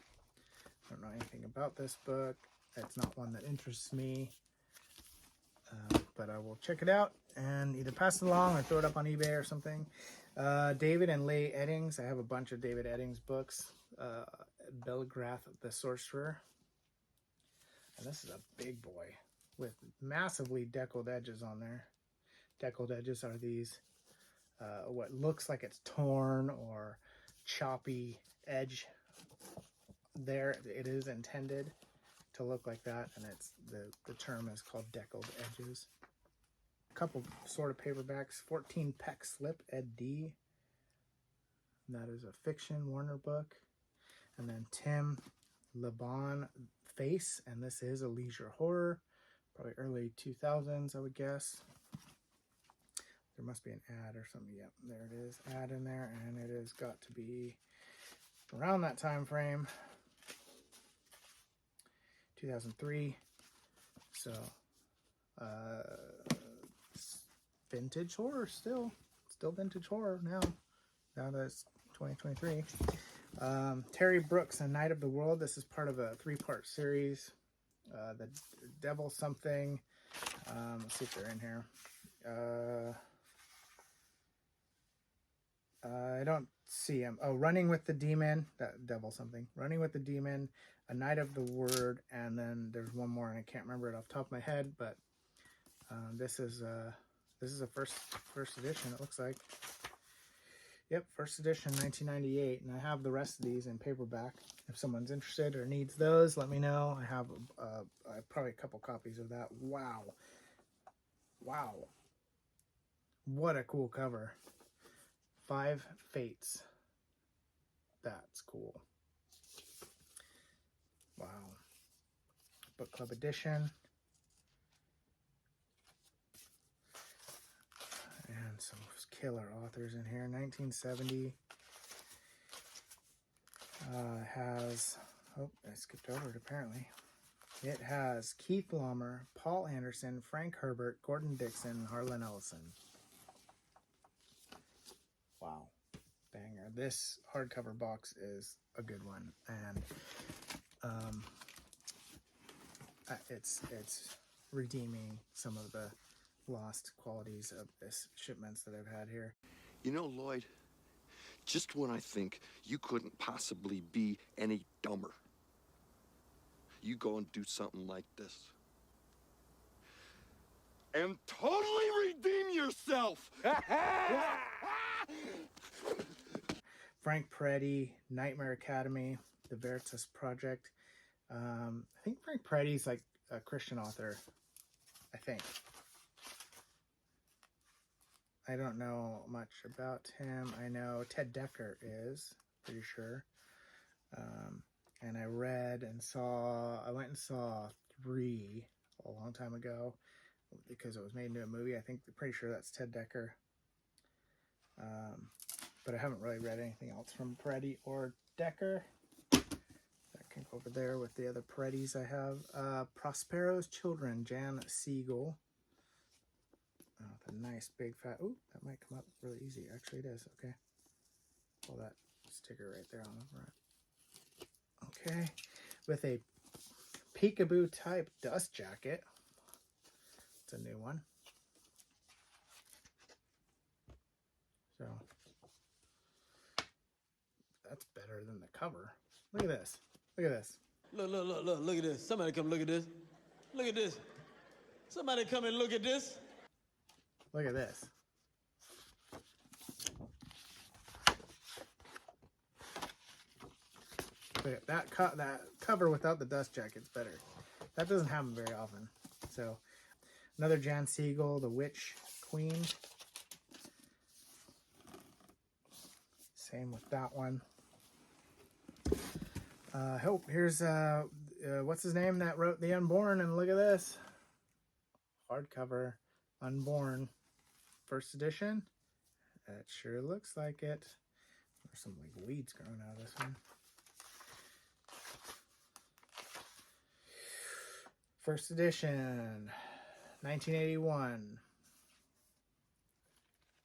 don't know anything about this book. It's not one that interests me, but I will check it out and either pass it along or throw it up on eBay or something. David and Leigh Eddings. I have a bunch of David Eddings books. Belgrath the Sorcerer. And this is a big boy with massively deckled edges on there. Deckled edges are these what looks like it's torn or choppy edge. There it is intended to look like that, and it's the term is called deckled edges. A couple sort of paperbacks. 14 Peck Slip, Ed D. And that is a fiction Warner book. And then Tim LeBon Face, and this is a leisure horror. Probably early 2000s, I would guess. There must be an ad or something. Yep, there it is. Ad in there, and it has got to be around that time frame. 2003. So, vintage horror still vintage horror now that it's 2023. Terry Brooks, A Night of the World. This is part of a 3-part series. The Devil something. Let's see if they're in here. I don't see him. Oh, Running with the Demon. That Devil something. Running with the Demon. A Night of the Word, and then there's one more, and I can't remember it off the top of my head, but this is a first edition. It looks like. Yep, first edition, 1998, and I have the rest of these in paperback. If someone's interested or needs those, let me know. I have probably a couple copies of that. Wow, what a cool cover. 5 Fates. That's cool. Wow. Book Club edition. And some killer authors in here. 1970 has, oh, I skipped over it apparently. It has Keith Laumer, Paul Anderson, Frank Herbert, Gordon Dixon, Harlan Ellison. Wow. Banger. This hardcover box is a good one, and it's redeeming some of the lost qualities of this shipments that I've had here. You know, Lloyd, just when I think you couldn't possibly be any dumber, you go and do something like this and totally redeem yourself. Frank Peretti, Nightmare Academy, The Veritas Project. I think Frank Peretti's like a Christian author, I think. I don't know much about him. I know Ted Dekker is, pretty sure. And I read and saw, I went and saw 3 a long time ago because it was made into a movie. I think, pretty sure that's Ted Dekker. But I haven't really read anything else from Peretti or Dekker. That can go over there with the other Perettis I have. Prospero's Children, Jan Siegel. Oh, the nice big fat. Ooh, that might come up really easy. Actually, it is. Okay. Pull that sticker right there on the front. Okay. With a peekaboo type dust jacket. It's a new one. So that's better than the cover. Look at this. Look at this. Look at this. Somebody come look at this. Look at this. Somebody come and look at this. Look at this. Look at that cover without the dust jacket's better. That doesn't happen very often. So, another Jan Siegel, The Witch Queen. Same with that one. Here's what's his name that wrote The Unborn, and look at this. Hardcover, Unborn. First edition. It sure looks like it. There's some like weeds growing out of this one. First edition, 1981.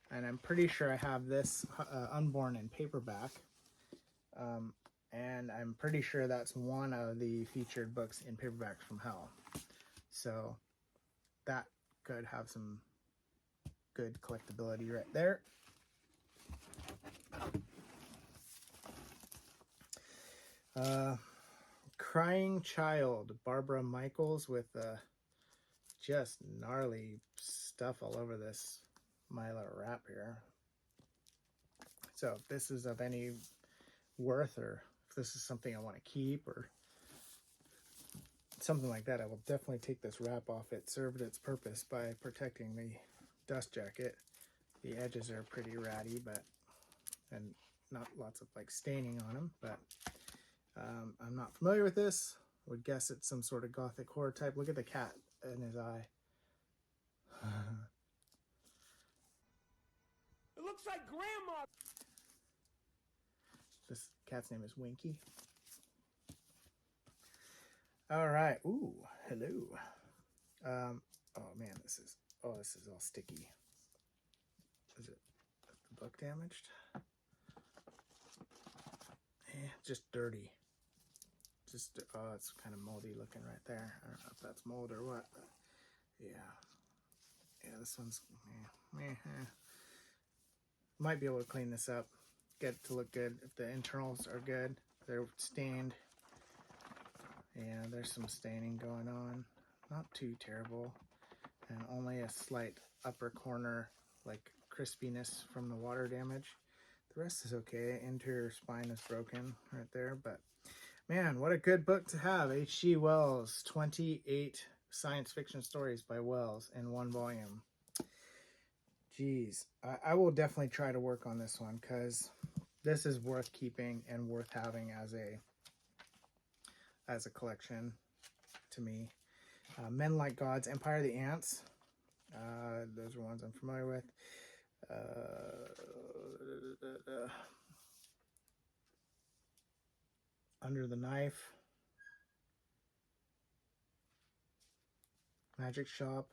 And I'm pretty sure I have this Unborn in paperback. And I'm pretty sure that's one of the featured books in Paperbacks from Hell. So that could have some good collectability right there. Crying Child, Barbara Michaels, with just gnarly stuff all over this Myla wrap here. So if this is of any worth, or if this is something I want to keep or something like that, I will definitely take this wrap off. It served its purpose by protecting the dust jacket. The edges are pretty ratty, and not lots of like staining on them, but I'm not familiar with this. I would guess it's some sort of gothic horror type. Look at the cat in his eye. It looks like Grandma. This cat's name is Winky. All right. Ooh, hello. Oh man, this is all sticky. Is it the book damaged? Just dirty. Just it's kind of moldy looking right there. I don't know if that's mold or what, but yeah, this one's might be able to clean this up, get it to look good. If the internals are good, they're stained. Yeah, there's some staining going on, not too terrible, and only a slight upper corner like crispiness from the water damage. The rest is okay. Interior spine is broken right there, but man, what a good book to have. H.G. Wells, 28 science fiction stories by Wells in one volume. Jeez, I will definitely try to work on this one because this is worth keeping and worth having as a collection to me. Men Like Gods, Empire of the Ants. Those are ones I'm familiar with. Under the Knife. Magic Shop.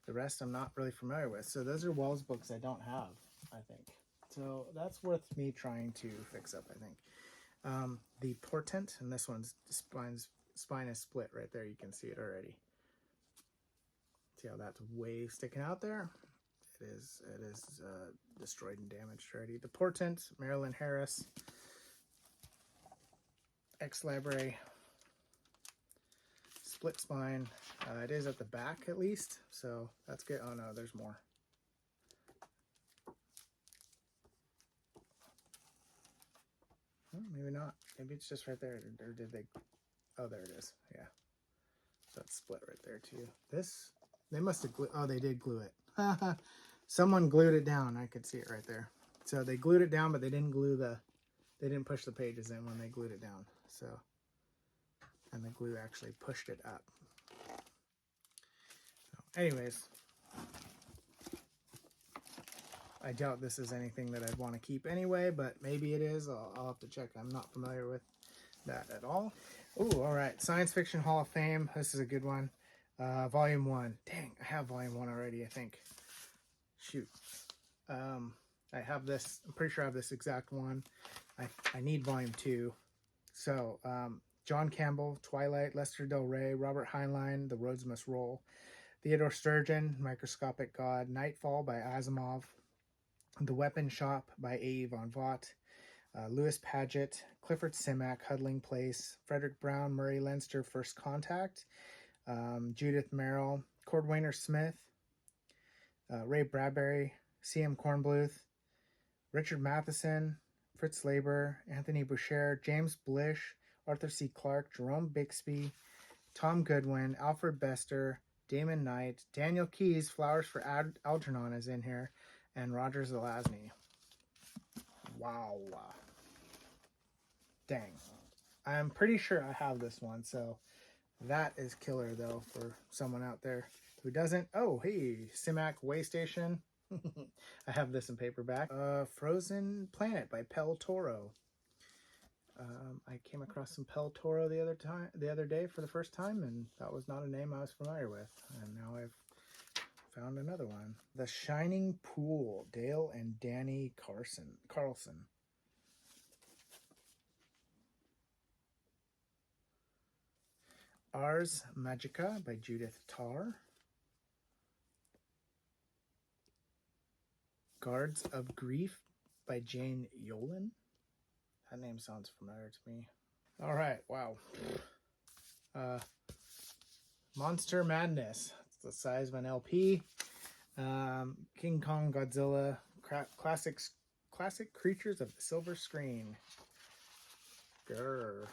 The rest I'm not really familiar with. So those are Wells books I don't have, I think. So that's worth me trying to fix up, I think. The Portent, and this one's spine is split right there. You can see it already. See how that's way sticking out there? It is destroyed and damaged already. The Portent, Marilyn Harris. Ex-Library. Split spine. It is at the back at least, so that's good. Oh no, there's more. Oh, maybe not. Maybe it's just right there. Or did they? Oh, there it is. Yeah. So it's split right there too. This, they must have glued. Oh, they did glue it. Someone glued it down. I could see it right there. So they glued it down, but they didn't glue they didn't push the pages in when they glued it down. So, and the glue actually pushed it up. So, anyways, I doubt this is anything that I'd want to keep anyway, but maybe it is. I'll have to check. I'm not familiar with that at all. Ooh, all right. Science Fiction Hall of Fame. This is a good one. Volume 1. Dang, I have Volume 1 already, I think. Shoot. I have this. I'm pretty sure I have this exact one. I need Volume 2. So, John Campbell, Twilight, Lester Del Rey, Robert Heinlein, The Roads Must Roll, Theodore Sturgeon, Microscopic God, Nightfall by Asimov, The Weapon Shop by A.E. von Vaught, Lewis Paget, Clifford Simak, Huddling Place, Frederick Brown, Murray Leinster, First Contact, Judith Merrill, Cordwainer Smith, Ray Bradbury, C.M. Kornbluth, Richard Matheson, Fritz Leiber, Anthony Boucher, James Blish, Arthur C. Clarke, Jerome Bixby, Tom Goodwin, Alfred Bester, Damon Knight, Daniel Keyes, Flowers for Algernon is in here, and Roger Zelazny. Wow. Dang. I'm pretty sure I have this one, so that is killer, though, for someone out there who doesn't. Oh, hey, Simak Waystation. I have this in paperback. Frozen Planet by Pel Toro. I came across some Pel Toro the other day for the first time, and that was not a name I was familiar with. And now I've found another one. The Shining Pool, Dale and Danny Carlson. Ars Magica by Judith Tarr. Guards of Grief by Jane Yolen. That name sounds familiar to me. All right, wow. Monster Madness. It's the size of an LP. King Kong Godzilla. Classic Creatures of the Silver Screen. Grr.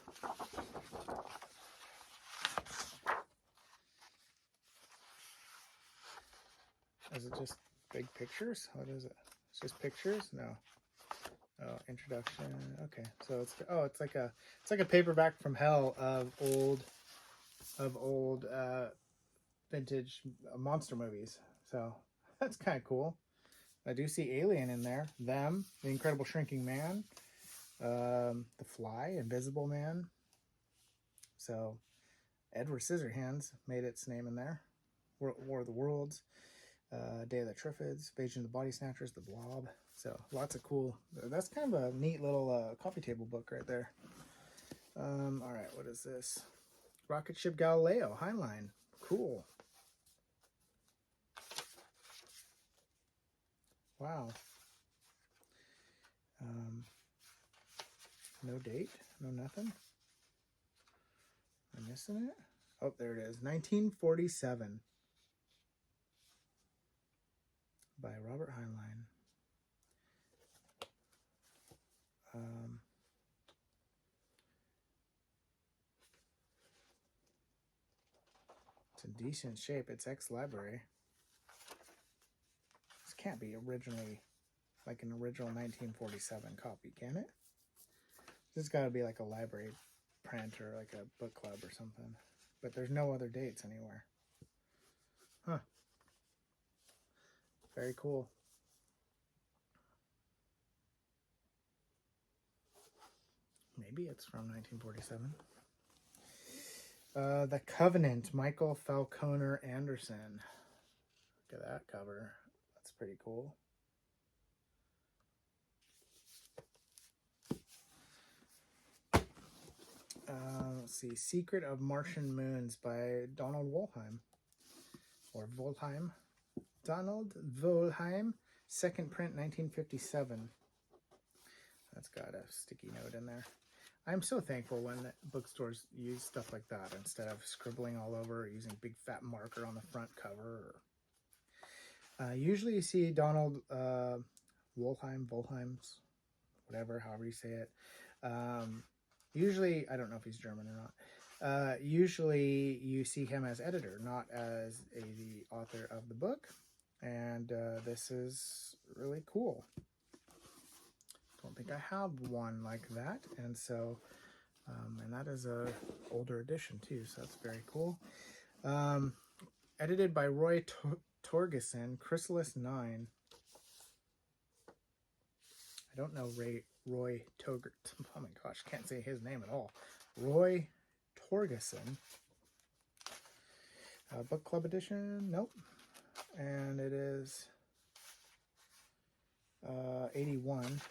Is it just big pictures? What is it? It's just pictures? No. Oh, introduction. Okay, so it's like a paperback from hell of old vintage monster movies. So that's kind of cool. I do see Alien in there. Them, The Incredible Shrinking Man, The Fly, Invisible Man. So Edward Scissorhands made its name in there. War of the Worlds, Day of the Triffids, Invasion of the Body Snatchers, The Blob. So lots of cool. That's kind of a neat little coffee table book right there. All right, what is this? Rocket Ship Galileo, Heinlein. Cool. Wow. No date, no nothing. Am I missing it? Oh, there it is. 1947 by Robert Heinlein. It's in decent shape. It's ex-library. This can't be originally like an original 1947 copy, can it? This has got to be like a library print or like a book club or something. But there's no other dates anywhere. Huh. Very cool. Maybe it's from 1947. The Covenant, Michael Falconer Anderson. Look at that cover. That's pretty cool. Let's see. Secret of Martian Moons by Donald Wollheim. Or Wollheim. Donald Wollheim. Second print, 1957. That's got a sticky note in there. I'm so thankful when bookstores use stuff like that instead of scribbling all over or using big fat marker on the front cover. Usually you see Donald Wollheim's, whatever, however you say it. Usually, I don't know if he's German or not. Usually you see him as editor, not as the author of the book. And this is really cool. Don't think I have one like that. And so, and that is a older edition too. So that's very cool. Edited by Roy Torgeson, Chrysalis 9. I don't know Roy Toger. Oh my gosh, can't say his name at all. Roy Torgeson. Book Club edition? Nope. And it is 81.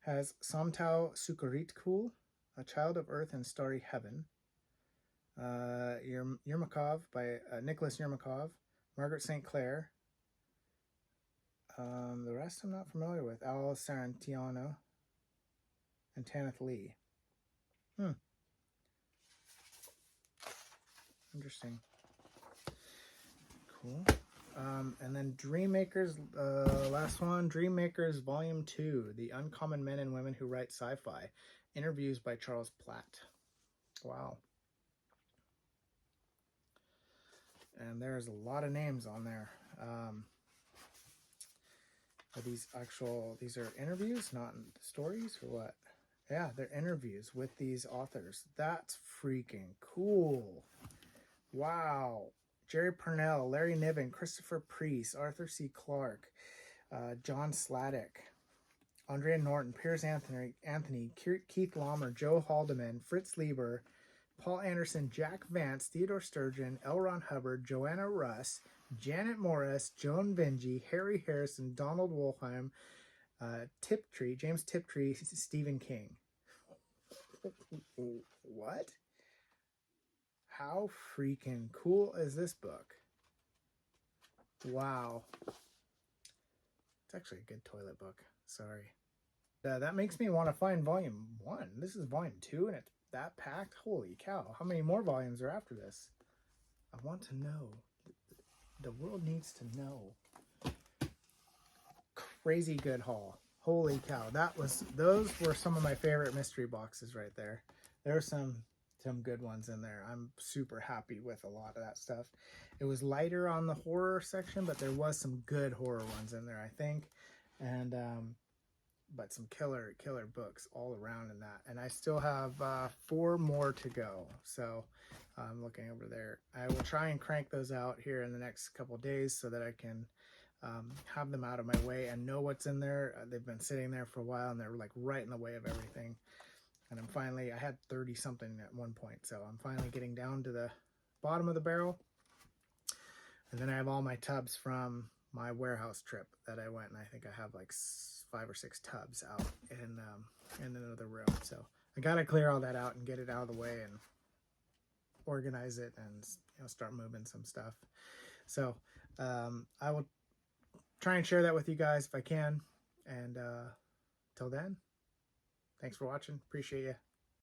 Has Samtao Sukaritkul, A Child of Earth and Starry Heaven. Yermakov by Nicholas Yermakov. Margaret St. Clair. The rest I'm not familiar with. Al Sarantiano and Tanith Lee. Interesting. Cool. And then Dreammakers, last one, Dreammakers Volume 2, The Uncommon Men and Women Who Write Sci-Fi. Interviews by Charles Platt. Wow. And there's a lot of names on there. Are these are interviews, not stories or what? Yeah, they're interviews with these authors. That's freaking cool. Wow. Jerry Purnell, Larry Niven, Christopher Priest, Arthur C. Clarke, John Sladek, Andrea Norton, Piers Anthony, Keith Laumer, Joe Haldeman, Fritz Lieber, Paul Anderson, Jack Vance, Theodore Sturgeon, L. Ron Hubbard, Joanna Russ, Janet Morris, Joan Vinge, Harry Harrison, Donald Wollheim, James Tiptree, Stephen King. What? How freaking cool is this book? Wow. It's actually a good toilet book. Sorry. That makes me want to find volume 1. This is volume 2 and it's that packed? Holy cow. How many more volumes are after this? I want to know. The world needs to know. Crazy good haul. Holy cow. Those were some of my favorite mystery boxes right there. There are some good ones in there. I'm super happy with a lot of that stuff. It was lighter on the horror section, but there was some good horror ones in there, I think. And but some killer books all around in that. And I still have 4 more to go. So I'm looking over there. I will try and crank those out here in the next couple days so that I can have them out of my way and know what's in there. They've been sitting there for a while and they're like right in the way of everything. And I'm finally, I had 30 something at one point, so I'm finally getting down to the bottom of the barrel. And then I have all my tubs from my warehouse trip that I went, and I think I have like 5 or 6 tubs out in another room. So I got to clear all that out and get it out of the way and organize it and, you know, start moving some stuff. So I will try and share that with you guys if I can. And till then, thanks for watching. Appreciate you.